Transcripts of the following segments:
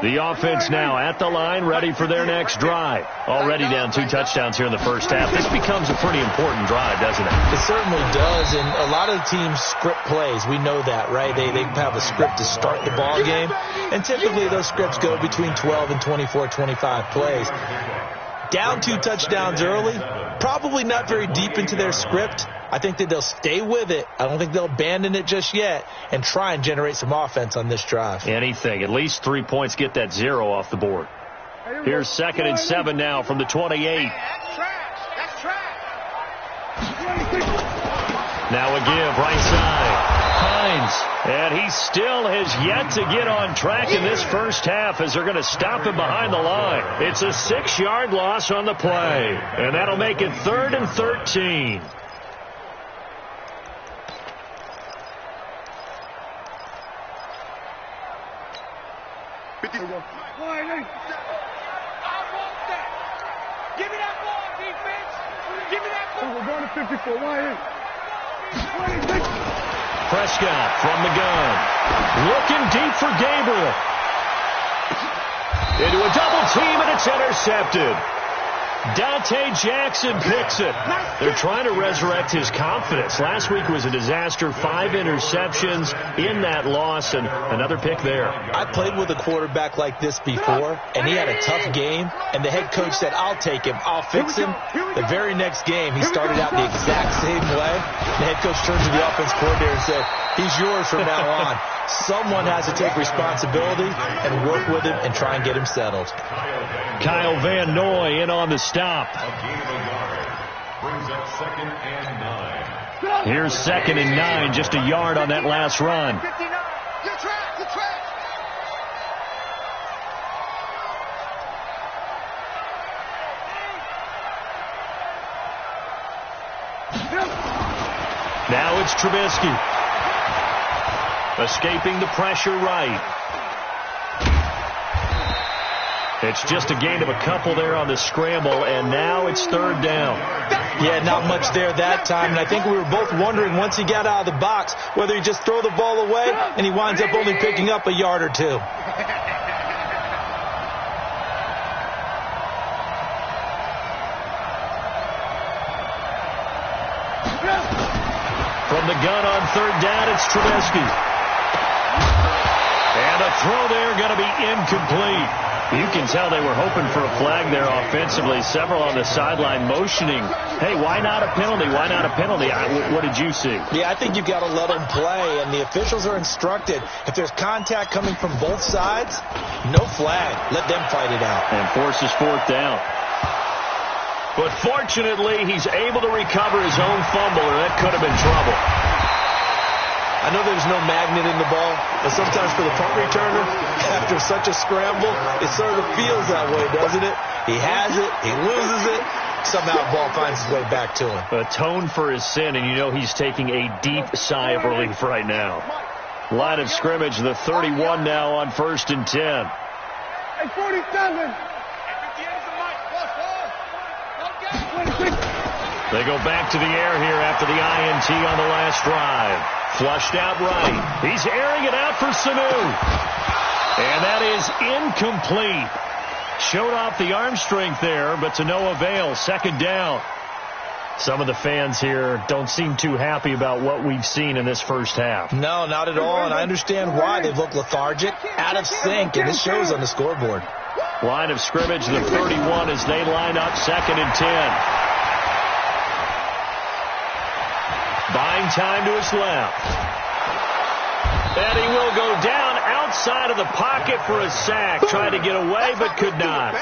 The offense now at the line, ready for their next drive. Already down 2 touchdowns here in the first half. This becomes a pretty important drive, doesn't it? It certainly does, and a lot of the teams script plays. We know that, right? They have a script to start the ball game, and typically those scripts go between 12 and 24, 25 plays. Down 2 touchdowns early, probably not very deep into their script. I think that they'll stay with it. I don't think they'll abandon it just yet and try and generate some offense on this drive. Anything. At least 3 points, get that 0 off the board. Here's 2nd and 7 now from the 28. Now a give, right side. Hines. And he still has yet to get on track in this first half as they're going to stop him behind the line. It's a 6-yard loss on the play. And that'll make it 3rd and 13. Give me that ball, defense. Give me that ball. We're going to 54. Prescott from the gun. Looking deep for Gabriel. Into a double team, and it's intercepted. Dante Jackson picks it. They're trying to resurrect his confidence. Last week was a disaster. 5 interceptions in that loss, and another pick there. I played with a quarterback like this before, and he had a tough game, and the head coach said, I'll take him, I'll fix him. The very next game, he started out the exact same way. The head coach turned to the offense coordinator and said, he's yours from now on. Someone has to take responsibility and work with him and try and get him settled. Kyle Van Noy in on the stop. Here's 2nd and 9, just a yard on that last run. Now it's Trubisky. Escaping the pressure right. It's just a gain of a couple there on the scramble, and now it's 3rd down. Yeah, not much there that time, and I think we were both wondering once he got out of the box whether he just throw the ball away, and he winds up only picking up a yard or 2. From the gun on 3rd down, it's Trubisky. And a throw there going to be incomplete. You can tell they were hoping for a flag there offensively. Several on the sideline motioning, hey, why not a penalty? Why not a penalty? What did you see? Yeah, I think you've got to let them play, and the officials are instructed. If there's contact coming from both sides, no flag. Let them fight it out. And forces 4th down. But fortunately, he's able to recover his own fumble, or that could have been trouble. I know there's no magnet in the ball, but sometimes for the punt returner, after such a scramble, it sort of feels that way, doesn't it? He has it, he loses it, somehow the ball finds its way back to him. Atone for his sin, and you know he's taking a deep sigh of relief right now. Line of scrimmage, the 31 now on 1st and 10. Hey, 47. They go back to the air here after the INT on the last drive. Flushed out right. He's airing it out for Sanu. And that is incomplete. Showed off the arm strength there, but to no avail. 2nd down. Some of the fans here don't seem too happy about what we've seen in this first half. No, not at all, and I understand why. They've looked lethargic, out of sync, and this shows on the scoreboard. Line of scrimmage, the 31 as they line up 2nd and 10. Buying time to his left. And he will go down outside of the pocket for a sack. Tried to get away, but could not.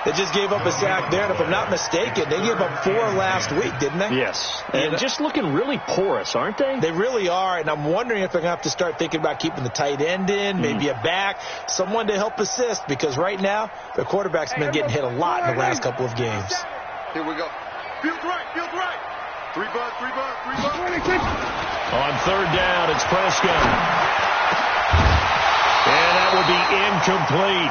They just gave up a sack there, and if I'm not mistaken, they gave up 4 last week, didn't they? Yes. And just looking really porous, aren't they? They really are, and I'm wondering if they're going to have to start thinking about keeping the tight end in, maybe a back, someone to help assist, because right now, their quarterback's been getting hit a lot in the last couple of games. Here we go. Field right, field right. 3 bucks, 3 bucks, 3 bucks. On 3rd down, it's Prescott. And that will be incomplete.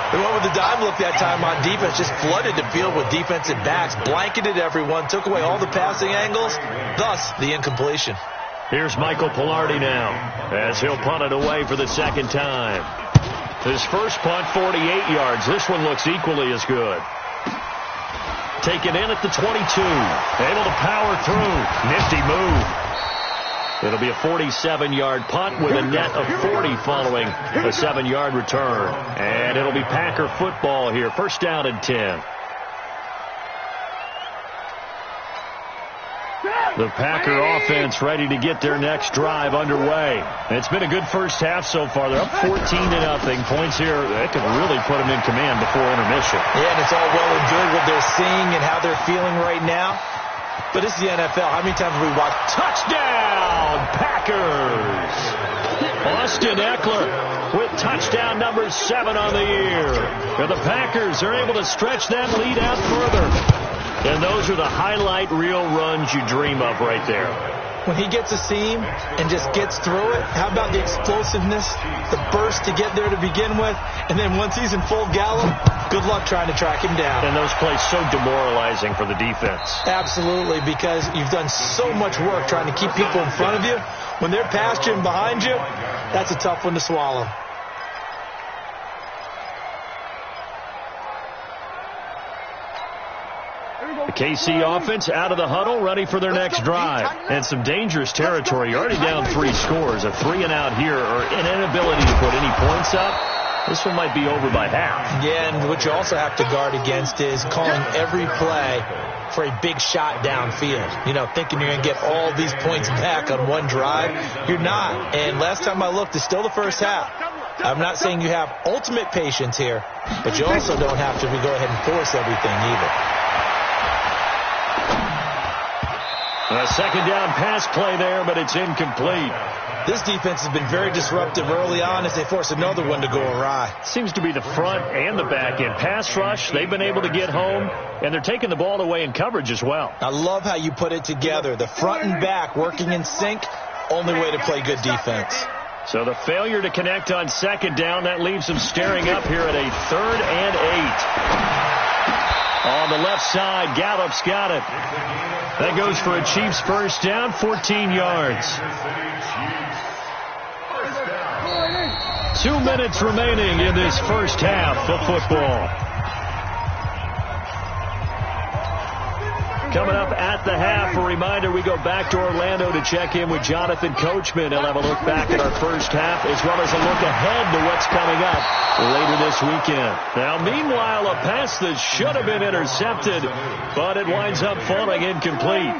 They went with the dime look that time on defense, just flooded the field with defensive backs, blanketed everyone, took away all the passing angles, thus the incompletion. Here's Michael Pilardi now, as he'll punt it away for the 2nd time. His first punt, 48 yards. This one looks equally as good. Taken in at the 22. Able to power through. Nifty move. It'll be a 47-yard punt with a net of 40 following a 7-yard return. And it'll be Packer football here. First down and 10. The Packer offense ready to get their next drive underway. It's been a good first half so far. They're up 14-0. Points here, that could really put them in command before intermission. Yeah, and it's all well and good what they're seeing and how they're feeling right now. But it's the NFL. How many times have we watched? Touchdown, Packers! Austin Eckler with touchdown number 7 on the year. And the Packers are able to stretch that lead out further. And those are the highlight reel runs you dream of right there. When he gets a seam and just gets through it, how about the explosiveness, the burst to get there to begin with, and then once he's in full gallop, good luck trying to track him down. And those plays so demoralizing for the defense. Absolutely, because you've done so much work trying to keep people in front of you. When they're past you and behind you, that's a tough one to swallow. The KC offense out of the huddle, ready for their next drive. And some dangerous territory. You're already down 3 scores. A 3-and-out here, or an inability to put any points up. This one might be over by half. Yeah, and what you also have to guard against is calling every play for a big shot downfield. You know, thinking you're going to get all these points back on one drive. You're not. And last time I looked, it's still the first half. I'm not saying you have ultimate patience here, but you also don't have to go ahead and force everything either. A second down pass play there, but it's incomplete. This defense has been very disruptive early on as they force another one to go awry. Seems to be the front and the back end. Pass rush, they've been able to get home, and they're taking the ball away in coverage as well. I love how you put it together. The front and back working in sync, only way to play good defense. So the failure to connect on second down, that leaves them staring up here at a 3rd and 8. On the left side, Gallup's got it. That goes for a Chiefs first down, 14 yards. 2 minutes remaining in this first half of football. Coming up at the half, a reminder, we go back to Orlando to check in with Jonathan Coachman. He'll have a look back at our first half as well as a look ahead to what's coming up later this weekend. Now, meanwhile, a pass that should have been intercepted, but it winds up falling incomplete.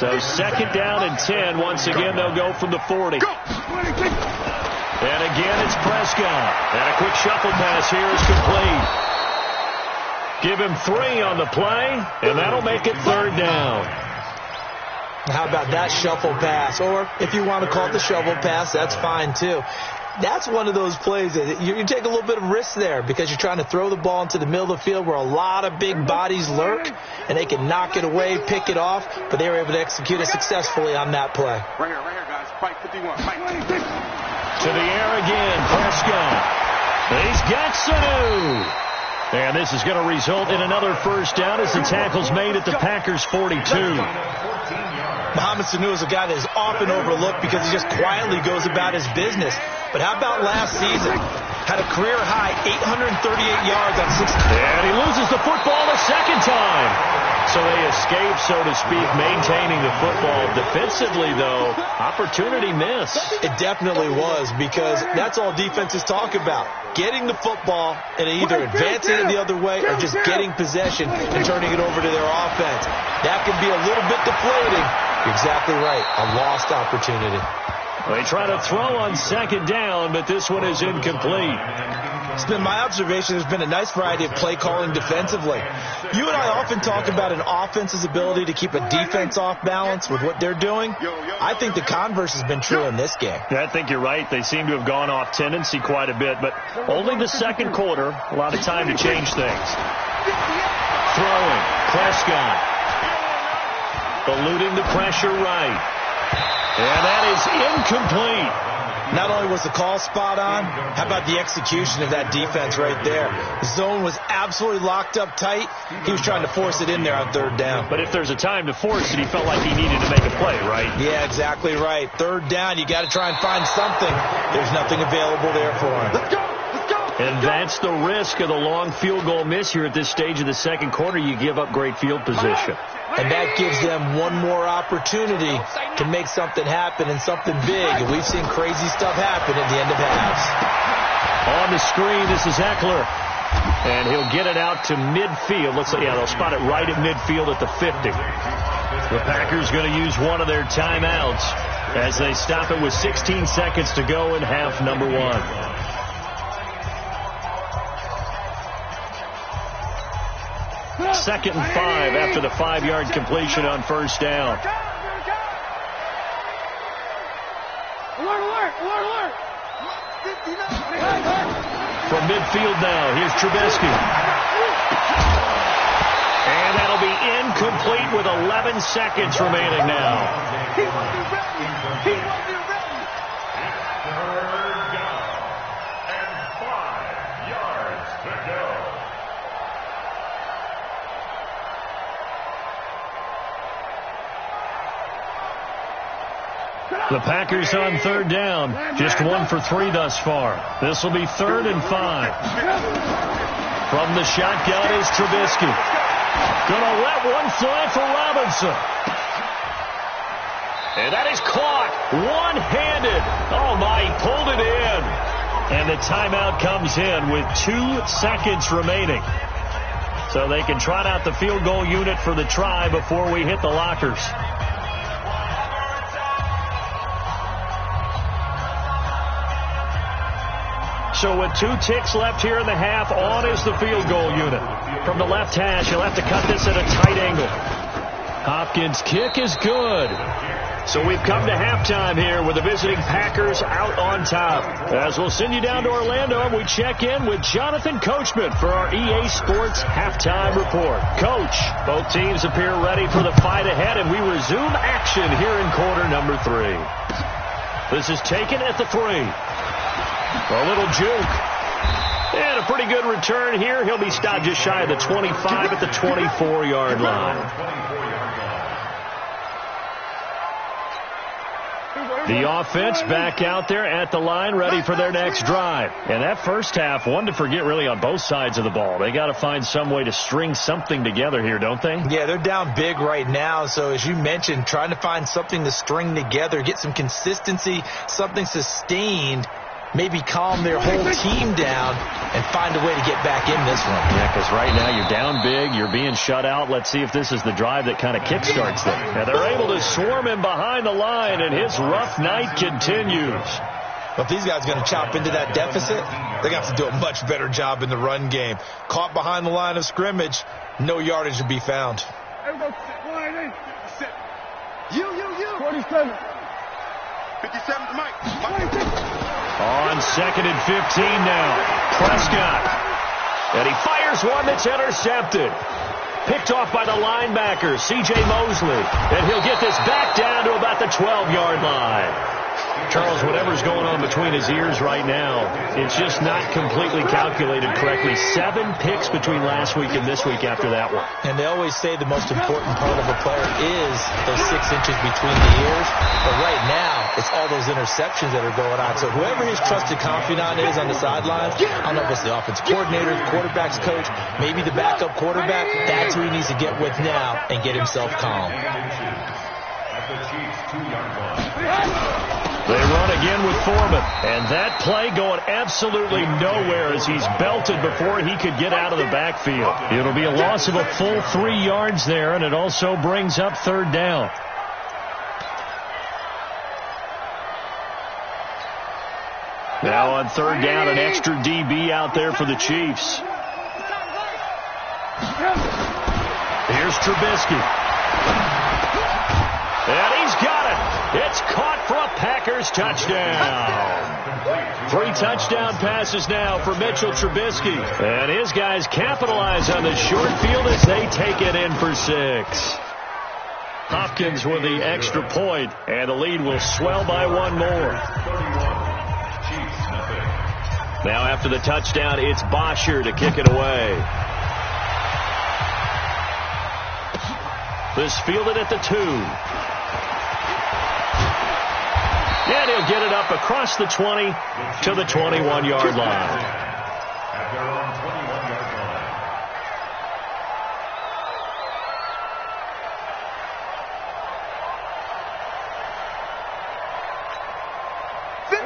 So second down and 10. Once again, they'll go from the 40. And again, it's Prescott. And a quick shuffle pass here is complete. Give him 3 on the play, and that'll make it 3rd down. How about that shuffle pass? Or if you want to call it the shovel pass, that's fine too. That's one of those plays that you take a little bit of risk there because you're trying to throw the ball into the middle of the field where a lot of big bodies lurk, and they can knock it away, pick it off, but they were able to execute it successfully on that play. Right here, guys. Fight 51. Fight 26. To the air again, Prescott. He's got Sanu. And this is going to result in another first down as the tackle's made at the Packers' 42. Mohamed Sanu is a guy that is often overlooked because he just quietly goes about his business. But how about last season? Had a career-high 838 yards on 6. And he loses the football a second time. So they escape, so to speak, maintaining the football. Defensively, though, opportunity missed. It definitely was because that's all defenses talk about. Getting the football and either advancing it the other way or just getting possession and turning it over to their offense. That can be a little bit deflating. You're exactly right. A lost opportunity. They try to throw on second down, but this one is incomplete. It's been my observation there's been a nice variety of play calling defensively. You and I often talk about an offense's ability to keep a defense off balance with what they're doing. I think the converse has been true in this game. Yeah, I think you're right. They seem to have gone off tendency quite a bit, but only the second quarter, a lot of time to change things. Throwing, Prescott. Eluding the pressure right. And that is incomplete. Not only was the call spot on, how about the execution of that defense right there? The zone was absolutely locked up tight. He was trying to force it in there on 3rd down. But if there's a time to force it, he felt like he needed to make a play, right? Yeah, exactly right. 3rd down, you got to try and find something. There's nothing available there for him. Let's go! And that's the risk of the long field goal miss here at this stage of the second quarter. You give up great field position. And that gives them one more opportunity to make something happen and something big. And we've seen crazy stuff happen at the end of halves. On the screen, this is Eckler. And he'll get it out to midfield. They'll spot it right at midfield at the 50. The Packers going to use one of their timeouts as they stop it with 16 seconds to go in half number one. Second and 5 after the 5-yard completion on first down. Alert. From midfield now, here's Trubisky. And that'll be incomplete with 11 seconds remaining now. He wasn't ready. Third down and 5 yards to go. The Packers on third down, just 1 for 3 thus far. This will be 3rd and 5. From the shotgun is Trubisky. Gonna let one fly for Robinson. And that is caught one-handed. Oh my, he pulled it in. And the timeout comes in with 2 seconds remaining. So they can trot out the field goal unit for the try before we hit the lockers. So with 2 ticks left here in the half, on is the field goal unit. From the left hash, he'll have to cut this at a tight angle. Hopkins' kick is good. So we've come to halftime here with the visiting Packers out on top. As we'll send you down to Orlando, and we check in with Jonathan Coachman for our EA Sports Halftime Report. Coach, both teams appear ready for the fight ahead, and we resume action here in quarter number 3. This is taken at the 3. A little juke. And a pretty good return here. He'll be stopped just shy of the 25 at the 24-yard line. The offense back out there at the line, ready for their next drive. And that first half, one to forget really on both sides of the ball. They got to find some way to string something together here, don't they? Yeah, they're down big right now. So as you mentioned, trying to find something to string together, get some consistency, something sustained, maybe calm their whole team down and find a way to get back in this one. Yeah, because right now you're down big, you're being shut out. Let's see if this is the drive that kind of kickstarts them. And they're able to swarm him behind the line, and his rough night continues. But if these guys are going to chop into that deficit, they're going to have to do a much better job in the run game. Caught behind the line of scrimmage, no yardage to be found. Everybody sit. You. 47. 57 to Mike. On 2nd and 15 now. Prescott. And he fires one that's intercepted. Picked off by the linebacker, C.J. Mosley. And he'll get this back down to about the 12-yard line. Charles, whatever's going on between his ears right now, it's just not completely calculated correctly. 7 picks between last week and this week after that one. And they always say the most important part of a player is those 6 inches between the ears. But right now, it's all those interceptions that are going on. So whoever his trusted confidant is on the sidelines, I don't know if it's the offensive coordinator, the quarterback's coach, maybe the backup quarterback, that's who he needs to get with now and get himself calm. They run again with Foreman. And that play going absolutely nowhere as he's belted before he could get out of the backfield. It'll be a loss of a full 3 yards there, and it also brings up 3rd down. Now on 3rd down, an extra DB out there for the Chiefs. Here's Trubisky. And he's got it. It's caught for a Packers touchdown. 3 touchdown passes now for Mitchell Trubisky. And his guys capitalize on the short field as they take it in for 6. Hopkins with the extra point, and the lead will swell by 1 more. Now after the touchdown, it's Bosher to kick it away. This fielded at the 2. And he'll get it up across the 20 to the 21-yard line. at their own 21-yard line.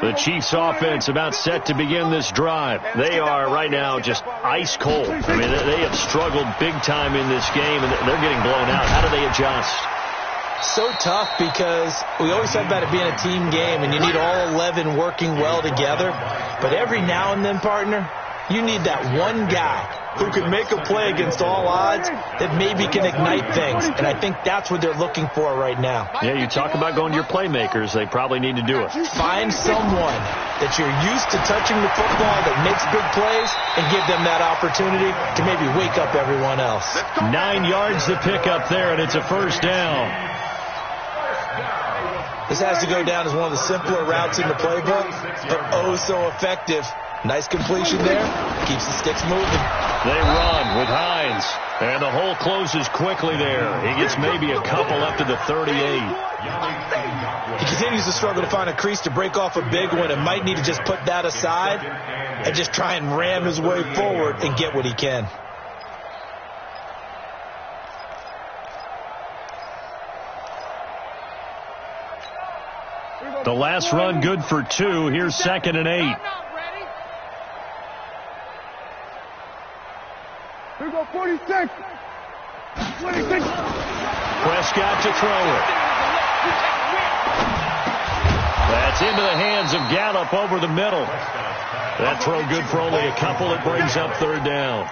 The Chiefs offense about set to begin this drive. They are right now just ice cold. I mean, they have struggled big time in this game, and they're getting blown out. How do they adjust? So tough because we always talk about it being a team game, and you need all 11 working well together. But every now and then, partner, you need that one guy who can make a play against all odds that maybe can ignite things. And I think that's what they're looking for right now. Yeah, you talk about going to your playmakers. They probably need to do it. Find someone that you're used to touching the football that makes big plays and give them that opportunity to maybe wake up everyone else. 9 yards to pick up there, and it's a first down. This has to go down as one of the simpler routes in the playbook, but oh so effective. Nice completion there. Keeps the sticks moving. They run with Hines, and the hole closes quickly there. He gets maybe a couple up to the 38. He continues to struggle to find a crease to break off a big one and might need to just put that aside and just try and ram his way forward and get what he can. The last run good for 2. Here's 2nd and 8. Here we go, 46. 26. Prescott to throw it. That's into the hands of Gallup over the middle. That throw good for only a couple. It brings up 3rd down.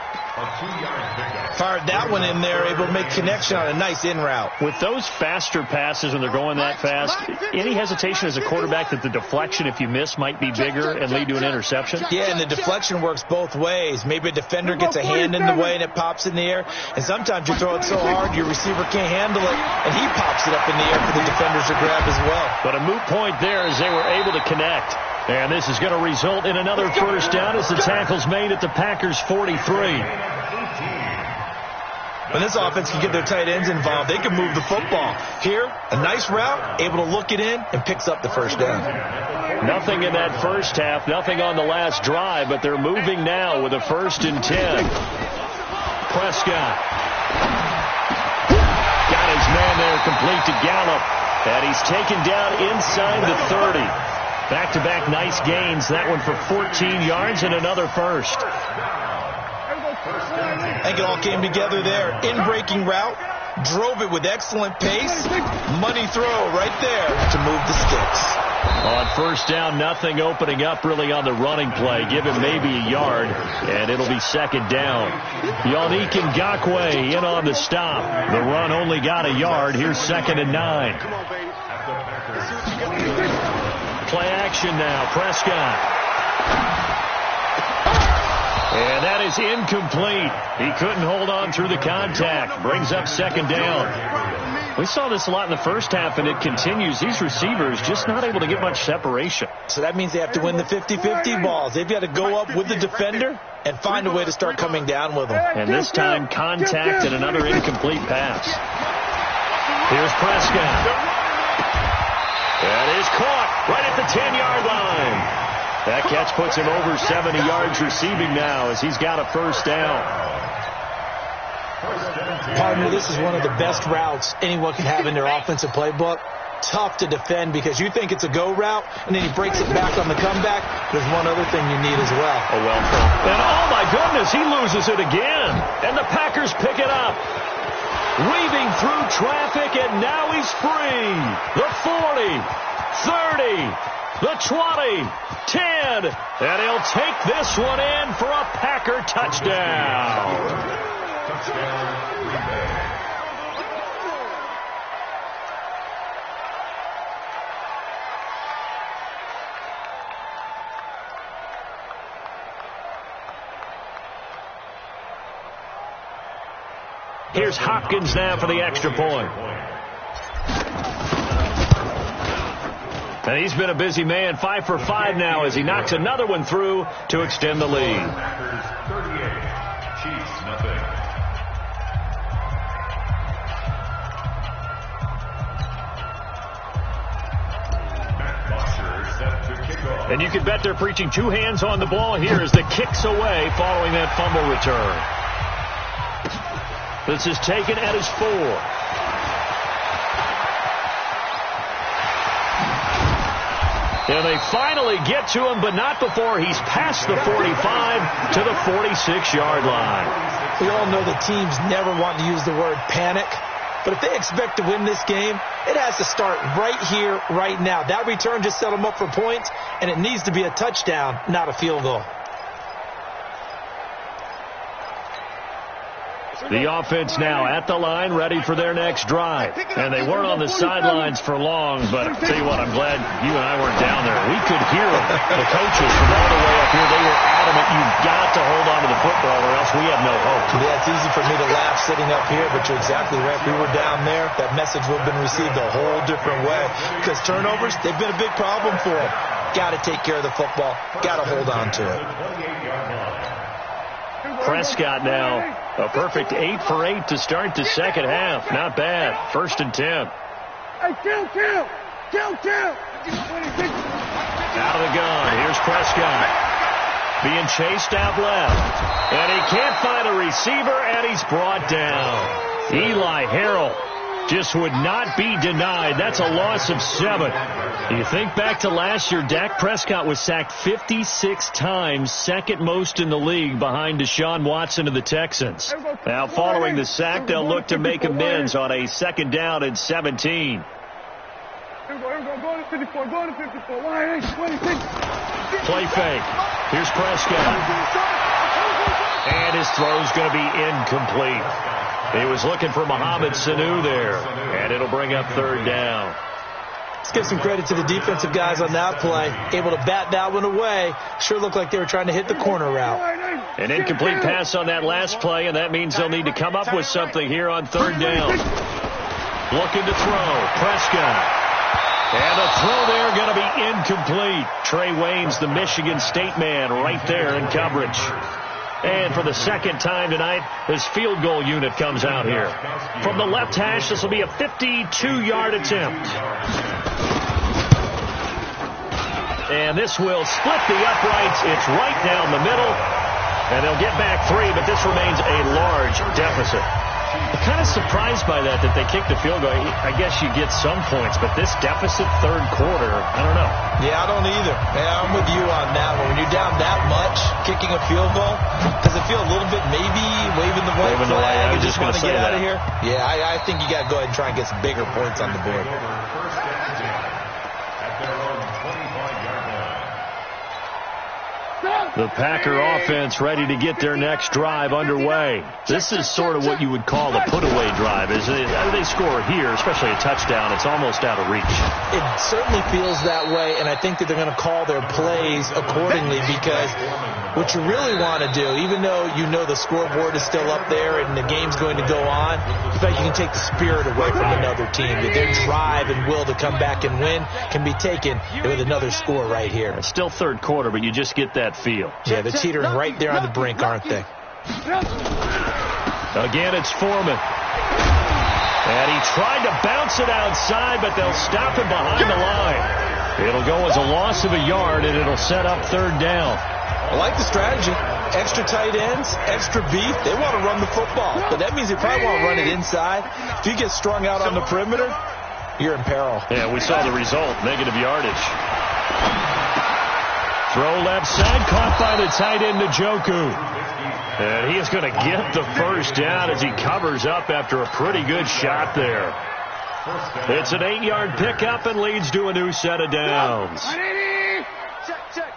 Fired that one in there, able to make connection on a nice in route. With those faster passes when they're going that fast, any hesitation as a quarterback that the deflection, if you miss, might be bigger and lead to an interception? Yeah, and the deflection works both ways. Maybe a defender gets a hand in the way and it pops in the air, and sometimes you throw it so hard your receiver can't handle it, and he pops it up in the air for the defenders to grab as well. But a moot point there as they were able to connect. And this is going to result in another first down as the tackle's made at the Packers' 43. When this offense can get their tight ends involved, they can move the football. Here, a nice route, able to look it in, and picks up the first down. Nothing in that first half, nothing on the last drive, but they're moving now with a 1st and 10. Prescott. Got his man there, complete to Gallup. And he's taken down inside the 30. Back-to-back nice gains. That one for 14 yards and another first. I think it all came together there. In-breaking route. Drove it with excellent pace. Money throw right there to move the sticks. On first down, nothing opening up really on the running play. Give him maybe a yard, and it'll be 2nd down. Yannick Ngakoue in on the stop. The run only got a yard. Here's 2nd and 9. Play action now. Prescott. And that is incomplete. He couldn't hold on through the contact. Brings up 2nd down. We saw this a lot in the first half, and it continues. These receivers just not able to get much separation. So that means they have to win the 50-50 balls. They've got to go up with the defender and find a way to start coming down with them. And this time, contact and another incomplete pass. Here's Prescott. That is caught right at the 10-yard line. That catch puts him over 70 yards receiving now as he's got a first down. Partner, this is one of the best routes anyone can have in their offensive playbook. Tough to defend because you think it's a go route, and then he breaks it back on the comeback. There's one other thing you need as well. Oh, well. And oh, my goodness, he loses it again. And the Packers pick it up. Weaving through traffic, and now he's free. The 40, 30, the 20, 10, and he'll take this one in for a Packer touchdown. Here's Hopkins now for the extra point. And he's been a busy man, 5 for 5 now as he knocks another one through to extend the lead. Packers 38, Chiefs nothing. Matt Bosher set to kick off. And you can bet they're preaching two hands on the ball here as the kick's away following that fumble return. This is taken at his 4. And they finally get to him, but not before he's past the 45 to the 46-yard line. We all know that teams never want to use the word panic. But if they expect to win this game, it has to start right here, right now. That return just set them up for points, and it needs to be a touchdown, not a field goal. The offense now at the line, ready for their next drive. And they weren't on the sidelines for long, but I'll tell you what, I'm glad you and I weren't down there. We could hear them. The coaches from all the way up here, they were adamant, you've got to hold on to the football or else we have no hope. Yeah, it's easy for me to laugh sitting up here, but you're exactly right. If we were down there, that message would have been received a whole different way. Because turnovers, they've been a big problem for them. Got to take care of the football. Got to hold on to it. Prescott now, a perfect 8 for 8 to start the second half. Not bad. 1st and 10. Hey, kill. Out of the gun. Here's Prescott. Being chased out left. And he can't find a receiver, and he's brought down. Eli Harrell just would not be denied. That's a loss of 7. You think back to last year, Dak Prescott was sacked 56 times, second most in the league behind Deshaun Watson of the Texans. Now following the sack, they'll look to make amends on a 2nd down and 17. Play fake. Here's Prescott. And his throw's going to be incomplete. He was looking for Mohamed Sanu there. And it'll bring up 3rd down. Let's give some credit to the defensive guys on that play. Able to bat that one away. Sure looked like they were trying to hit the corner route. An incomplete pass on that last play, and that means they'll need to come up with something here on 3rd down. Looking to throw. Prescott. And the throw there going to be incomplete. Trey Waynes, the Michigan State man, right there in coverage. And for the 2nd time tonight, this field goal unit comes out here. From the left hash, this will be a 52-yard attempt. And this will split the uprights. It's right down the middle. And they'll get back 3, but this remains a large deficit. I'm kind of surprised by that they kicked the field goal. I guess you get some points, but this deficit 3rd quarter, I don't know. Yeah, I don't either. Yeah, I'm with you on that one. When you're down that much, kicking a field goal, does it feel a little bit maybe waving the white flag? I was just going to say get that. Out of here? Yeah, I think you got to go ahead and try and get some bigger points on the board. The Packer offense ready to get their next drive underway. This is sort of what you would call a put-away drive. They score here, especially a touchdown, it's almost out of reach. It certainly feels that way, and I think that they're going to call their plays accordingly because what you really want to do, even though you know the scoreboard is still up there and the game's going to go on, in fact, you can take the spirit away from another team. That their drive and will to come back and win can be taken with another score right here. It's still 3rd quarter, but you just get that feel. Yeah, they're teetering right there on the brink, aren't they? Again, it's Foreman. And he tried to bounce it outside, but they'll stop him behind the line. It'll go as a loss of a yard, and it'll set up 3rd down. I like the strategy. Extra tight ends, extra beef. They want to run the football, but that means they probably want to run it inside. If you get strung out on the perimeter, you're in peril. Yeah, we saw the result, negative yardage. Throw left side, caught by the tight end, Njoku. And he is going to get the 1st down as he covers up after a pretty good shot there. It's an 8-yard pickup and leads to a new set of downs. Check,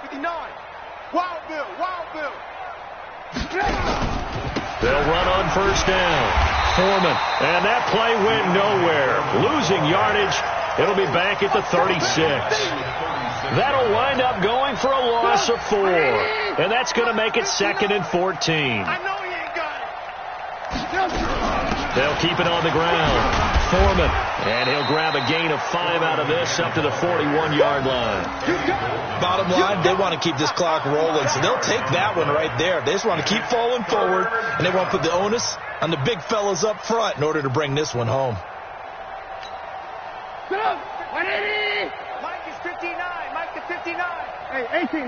59. Wild Bill. They'll run on 1st down. Foreman, and that play went nowhere. Losing yardage. It'll be back at the 36. That'll wind up going for a loss of 4. And that's going to make it 2nd and 14. I know he ain't got it. They'll keep it on the ground. Foreman. And he'll grab a gain of 5 out of this up to the 41-yard line. Bottom line, they want to keep this clock rolling, so they'll take that one right there. They just want to keep falling forward, and they want to put the onus on the big fellas up front in order to bring this one home. Mike is 59. Hey, 18.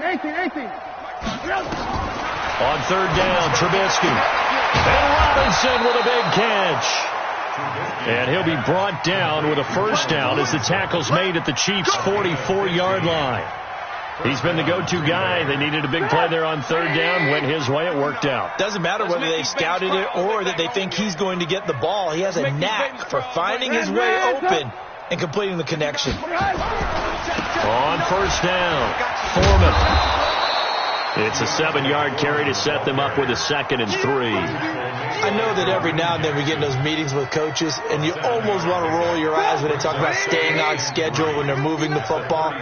On third down, Trubisky. And Robinson with a big catch. And he'll be brought down with a first down as the tackle's made at the Chiefs' 44-yard line. He's been the go-to guy. They needed a big play there on third down. Went his way. It worked out. Doesn't matter whether they've scouted it or that they think he's going to get the ball. He has a knack for finding his way open and completing the connection. On first down, Foreman. It's a 7-yard carry to set them up with a 2nd and 3. I know that every now and then we get in those meetings with coaches, and you almost want to roll your eyes when they talk about staying on schedule when they're moving the football.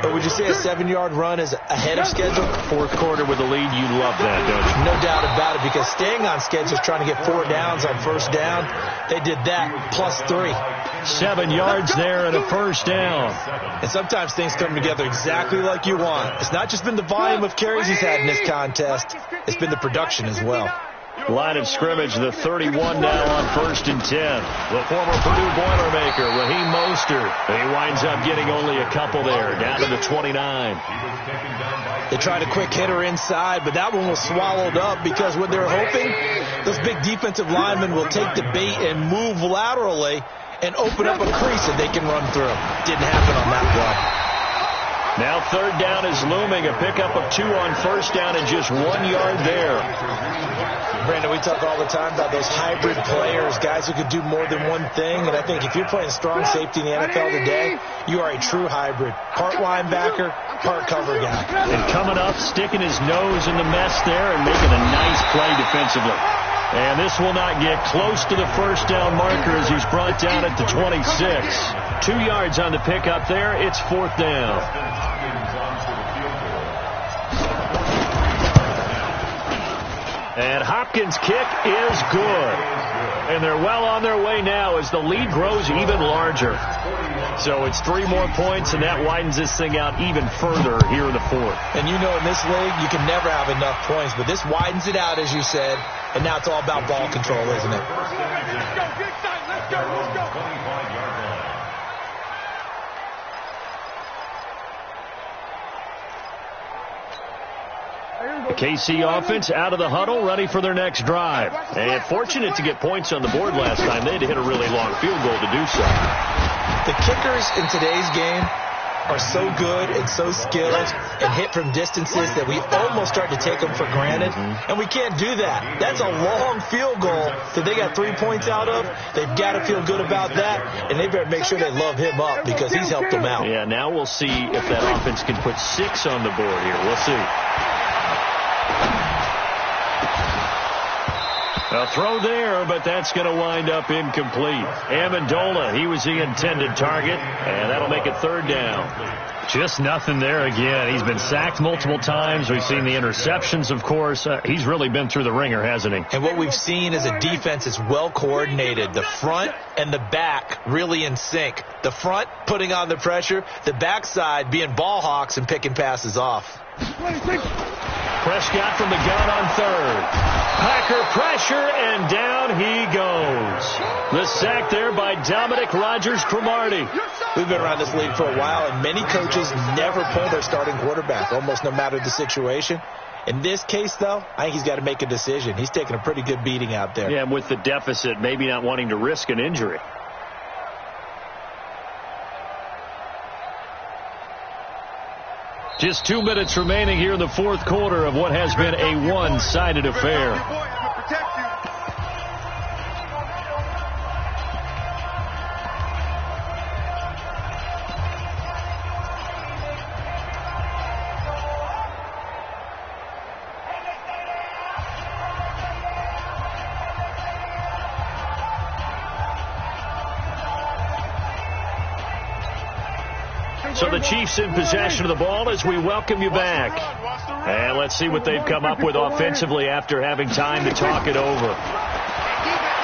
But would you say a 7-yard run is ahead of schedule? Fourth quarter with a lead, you love that, don't you? No doubt about it, because staying on schedule is trying to get 4 downs on first down. They did that plus 3. 7 yards there and a first down. And sometimes things come together exactly like you want. It's not just been the volume of carries he's had in this contest. It's been the production as well. Line of scrimmage, the 31 now on 1st and 10. The former Purdue Boilermaker, Raheem Mostert. He winds up getting only a couple there, down to the 29. They tried a quick hitter inside, but that one was swallowed up because what they're hoping, those big defensive linemen will take the bait and move laterally and open up a crease that they can run through. Didn't happen on that play. Now third down is looming. A pickup of 2 on first down and just 1 yard there. Brandon, we talk all the time about those hybrid players, guys who could do more than one thing. And I think if you're playing strong safety in the NFL today, you are a true hybrid. Part linebacker, part cover guy. And coming up, sticking his nose in the mess there and making a nice play defensively. And this will not get close to the first down marker as he's brought down at the 26. 2 yards on the pickup there. It's 4th down. And Hopkins' kick is good. And they're well on their way now as the lead grows even larger. So it's 3 more points, and that widens this thing out even further here in the 4th. And you know in this league, you can never have enough points, but this widens it out, as you said, and now it's all about ball control, isn't it? Let's go. The KC offense out of the huddle, ready for their next drive. And fortunate to get points on the board last time. They had to hit a really long field goal to do so. The kickers in today's game are so good and so skilled and hit from distances that we almost start to take them for granted. And we can't do that. That's a long field goal that they got 3 points out of. They've got to feel good about that, and they better make sure they love him up because he's helped them out. Yeah, now we'll see if that offense can put 6 on the board here. We'll see. A throw there, but that's going to wind up incomplete. Amendola, he was the intended target, and that'll make it 3rd down. Just nothing there again. He's been sacked multiple times. We've seen the interceptions, of course. He's really been through the ringer, hasn't he? And what we've seen is a defense that's well coordinated. The front and the back really in sync. The front putting on the pressure, the backside being ball hawks and picking passes off. Prescott from the gun on 3rd. Packer pressure, and down he goes. The sack there by Dominic Rodgers-Cromartie. We've been around this league for a while, and many coaches never pull their starting quarterback, almost no matter the situation. In this case, though, I think he's got to make a decision. He's taking a pretty good beating out there. Yeah, with the deficit, maybe not wanting to risk an injury. Just 2 minutes remaining here in the 4th quarter of what has been a one-sided affair. So the Chiefs in possession of the ball as we welcome you back. And let's see what they've come up with offensively after having time to talk it over.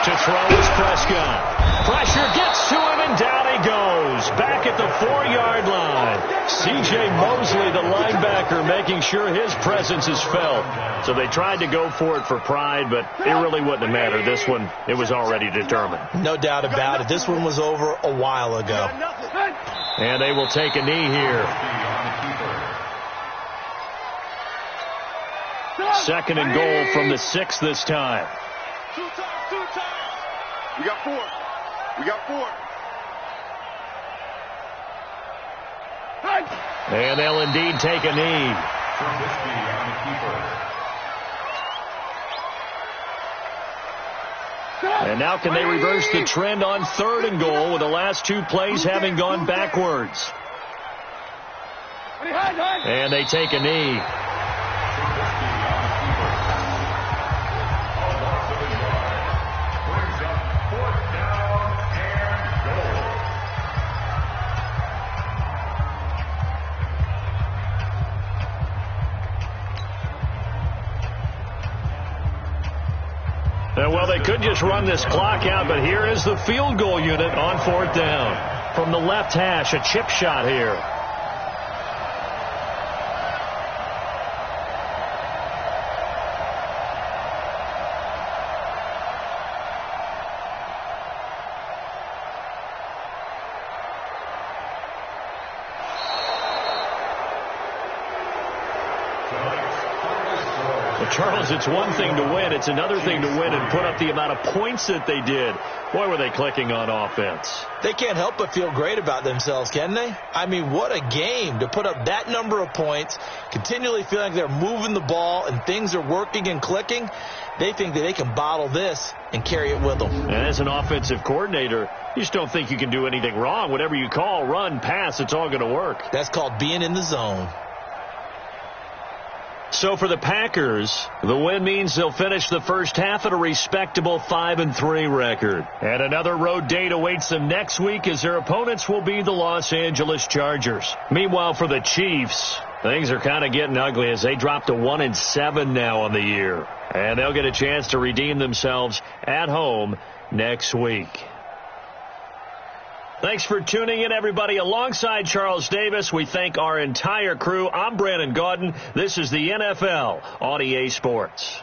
To throw is Prescott. Pressure gets to him, and down he goes. Back at the 4-yard line. C.J. Mosley, the linebacker, making sure his presence is felt. So they tried to go for it for pride, but it really wouldn't have mattered. This one, it was already determined. No doubt about it. This one was over a while ago. And they will take a knee here. Second and goal from the 6 this time. 2 times, 2 times. We got 4. We got 4. And they'll indeed take a knee. Trubisky on the keeper. And now can they reverse the trend on 3rd and goal with the last 2 plays having gone backwards? And they take a knee. Trubisky on the keeper. A loss of a yard. Brings up 4th down and goal. Well, they could just run this clock out, but here is the field goal unit on 4th down. From the left hash, a chip shot here. Charles, it's one thing to win. It's another thing to win and put up the amount of points that they did. Boy, were they clicking on offense. They can't help but feel great about themselves, can they? I mean, what a game to put up that number of points, continually feeling like they're moving the ball and things are working and clicking. They think that they can bottle this and carry it with them. And as an offensive coordinator, you just don't think you can do anything wrong. Whatever you call, run, pass, it's all going to work. That's called being in the zone. So for the Packers, the win means they'll finish the first half at a respectable 5-3 record. And another road date awaits them next week as their opponents will be the Los Angeles Chargers. Meanwhile, for the Chiefs, things are kind of getting ugly as they drop to 1-7 now on the year. And they'll get a chance to redeem themselves at home next week. Thanks for tuning in, everybody. Alongside Charles Davis, we thank our entire crew. I'm Brandon Gaudin. This is the NFL on EA Sports.